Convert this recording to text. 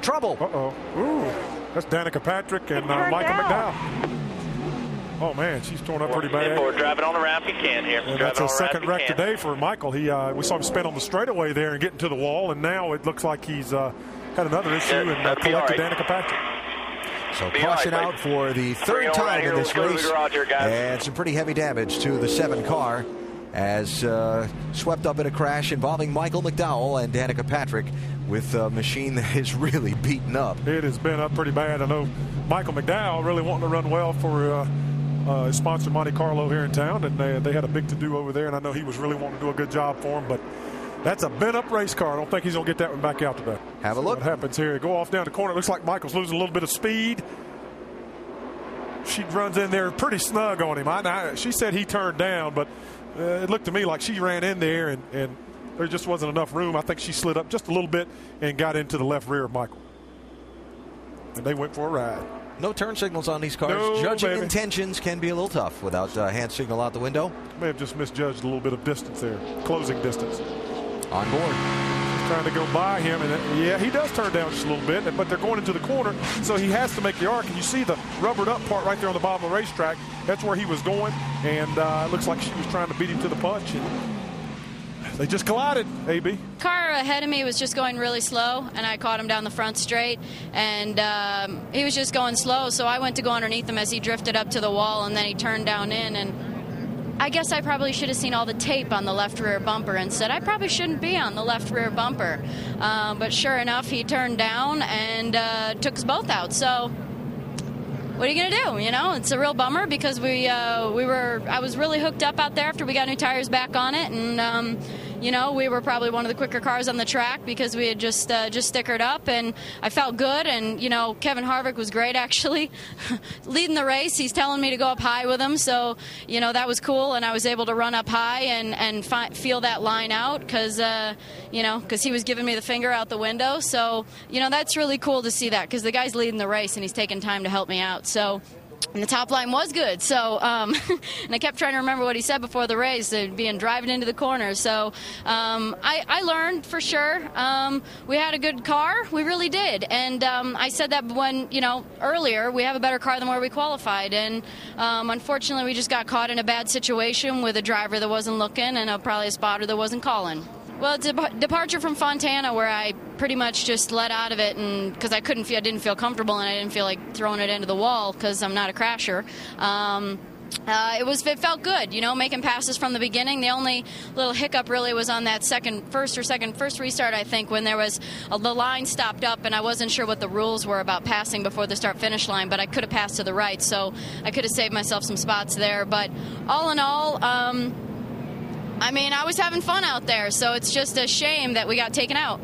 trouble. Ooh, that's Danica Patrick and Michael McDowell. Oh, man, she's torn up pretty bad. We're driving on the ramp you can here. And that's his second wreck today for Michael. We saw him spin on the straightaway there and get into the wall, and now it looks like he's had another issue and collected Danica Patrick. So caution out for the third time in this race, and some pretty heavy damage to the 7 car as swept up in a crash involving Michael McDowell and Danica Patrick with a machine that is really beaten up. It has been up pretty bad. I know Michael McDowell really wanting to run well for his sponsor Monte Carlo here in town, and they had a big to-do over there, and I know he was really wanting to do a good job for him, but that's a bent-up race car. I don't think he's going to get that one back out today. Have a look. What happens here? Go off down the corner. It looks like Michael's losing a little bit of speed. She runs in there pretty snug on him. She said he turned down, but it looked to me like she ran in there, and there just wasn't enough room. I think she slid up just a little bit and got into the left rear of Michael. And they went for a ride. No turn signals on these cars. No, Judging baby. Intentions can be a little tough without hand signal out the window. May have just misjudged a little bit of distance there, closing distance. On board. He's trying to go by him, and yeah, he does turn down just a little bit, but they're going into the corner, so he has to make the arc. And you see the rubbered up part right there on the bottom of the racetrack. That's where he was going, and it looks like she was trying to beat him to the punch. And they just collided, AB. Car ahead of me was just going really slow, and I caught him down the front straight, and he was just going slow, so I went to go underneath him as he drifted up to the wall, and then he turned down in, and I guess I probably should have seen all the tape on the left rear bumper and said I probably shouldn't be on the left rear bumper. But sure enough, he turned down and took us both out. So what are you going to do? You know, it's a real bummer because I was really hooked up out there after we got new tires back on it, and you know, we were probably one of the quicker cars on the track because we had just stickered up, and I felt good. And you know, Kevin Harvick was great actually, leading the race. He's telling me to go up high with him, so you know that was cool, and I was able to run up high and feel that line out because you know, because he was giving me the finger out the window. So you know, that's really cool to see that because the guy's leading the race and he's taking time to help me out. So. And the top line was good, so and I kept trying to remember what he said before the race, being driving into the corner. So I learned for sure. We had a good car, we really did, and I said that when earlier we have a better car than where we qualified, and unfortunately we just got caught in a bad situation with a driver that wasn't looking and probably a spotter that wasn't calling. Well, it's a departure from Fontana where I pretty much just let out of it, and because I didn't feel comfortable, and I didn't feel like throwing it into the wall because I'm not a crasher. It felt good, making passes from the beginning. The only little hiccup really was on that first restart, I think, when there was the line stopped up, and I wasn't sure what the rules were about passing before the start-finish line, but I could have passed to the right, so I could have saved myself some spots there. But all in all, I was having fun out there, so it's just a shame that we got taken out.